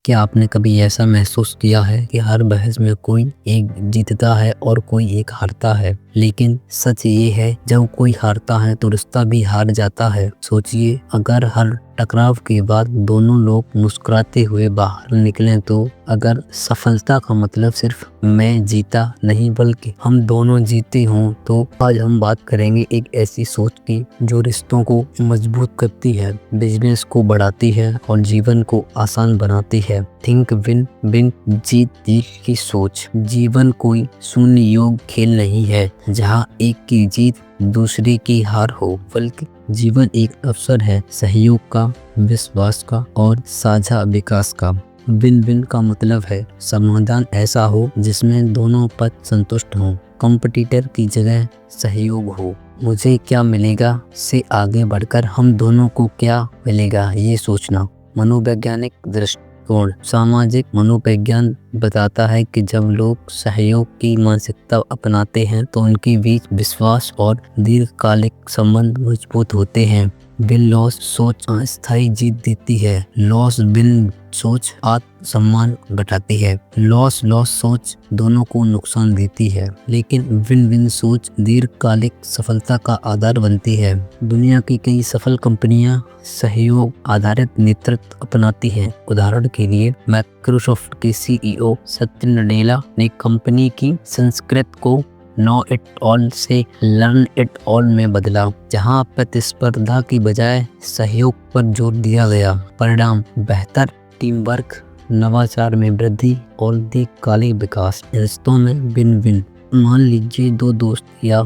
क्या आपने कभी ऐसा महसूस किया है कि हर बहस में कोई एक जीतता है और कोई एक हारता है? लेकिन सच ये है, जब कोई हारता है तो रिश्ता भी हार जाता है। सोचिए, अगर हर टकराव के बाद दोनों लोग मुस्कुराते हुए बाहर निकलें तो अगर सफलता का मतलब सिर्फ मैं जीता नहीं बल्कि हम दोनों जीते हों, तो आज हम बात करेंगे एक ऐसी सोच की जो रिश्तों को मजबूत करती है, बिजनेस को बढ़ाती है और जीवन को आसान बनाती है। थिंक विन विन, जीत जीत की सोच। जीवन कोई शून्य योग खेल नहीं है जहाँ एक की जीत दूसरे की हार हो, बल्कि जीवन एक अवसर है सहयोग का, विश्वास का और साझा विकास का। विन विन का मतलब है समाधान ऐसा हो जिसमें दोनों पक्ष संतुष्ट हों, कॉम्पिटिटर की जगह सहयोग हो। मुझे क्या मिलेगा से आगे बढ़कर हम दोनों को क्या मिलेगा ये सोचना। मनोवैज्ञानिक दृष्टिकोण। सामाजिक मनोविज्ञान बताता है कि जब लोग सहयोग की मानसिकता अपनाते हैं तो उनके बीच विश्वास और दीर्घकालिक संबंध मजबूत होते हैं। विन लॉस सोच अस्थायी जीत देती है। लॉस विन सोच आत्मसम्मान घटाती है। लॉस लॉस सोच दोनों को नुकसान देती है, लेकिन विन विन सोच दीर्घकालिक सफलता का आधार बनती है। दुनिया की कई सफल कंपनियां सहयोग आधारित नेतृत्व अपनाती हैं। उदाहरण के लिए माइक्रोसॉफ्ट के सीईओ सत्य नडेला ने कंपनी की संस्कृति को नो इट ऑल से लर्न इट ऑल में बदला, जहां प्रतिस्पर्धा की बजाय सहयोग पर जोर दिया गया। परिणाम बेहतर टीम वर्क, नवाचार में वृद्धि और दीर्घकालिक विकास। रिश्तों में विन विन। मान लीजिए दो दोस्त या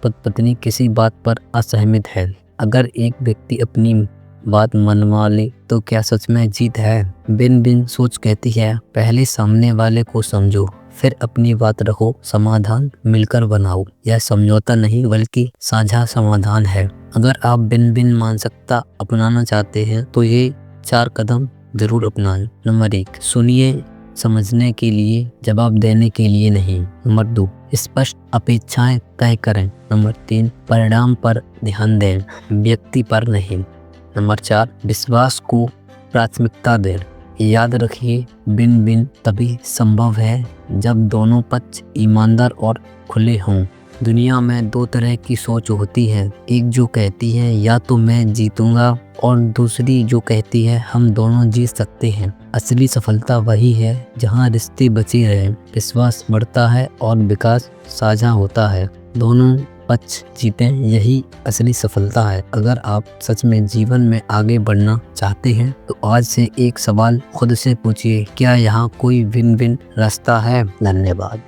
पत्नी किसी बात पर असहमत है। अगर एक व्यक्ति अपनी बात मनवा ले तो क्या सच में जीत है? विन विन सोच कहती है पहले सामने वाले को समझो, फिर अपनी बात रखो, समाधान मिलकर बनाओ। यह समझौता नहीं बल्कि साझा समाधान है। अगर आप विन विन मानसिकता अपनाना चाहते हैं तो ये 4 कदम जरूर अपनाएं। नंबर 1, सुनिए समझने के लिए, जवाब देने के लिए नहीं। नंबर 2, स्पष्ट अपेक्षाएं तय करें। नंबर 3, परिणाम पर ध्यान दें, व्यक्ति पर नहीं। नंबर 4, विश्वास को प्राथमिकता दें। याद रखिए, विन विन तभी संभव है जब दोनों पक्ष ईमानदार और खुले हों। दुनिया में 2 तरह की सोच होती है, एक जो कहती है या तो मैं जीतूंगा और दूसरी जो कहती है हम दोनों जीत सकते हैं। असली सफलता वही है जहां रिश्ते बचे रहें, विश्वास बढ़ता है और विकास साझा होता है। दोनों पक्ष जीतें, यही असली सफलता है। अगर आप सच में जीवन में आगे बढ़ना चाहते हैं तो आज से एक सवाल खुद से पूछिए, क्या यहाँ कोई विन विन रास्ता है? धन्यवाद।